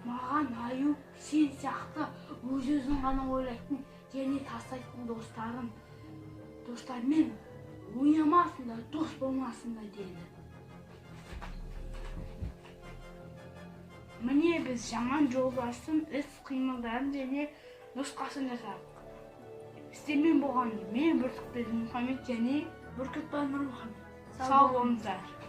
маған аю сен сияқты өз-өзін ғана ойлайтын және тастайтын достармен ойнамасында, дос болмасында деді. Міне біз Жаман жолдастың іс-қимылдарын және нұсқасын жасадық. Сіздермен болған мен Бүркітбай Дінмұхаммед және Бүркітбай Нұрмұхаммед. Сау болыңыздар.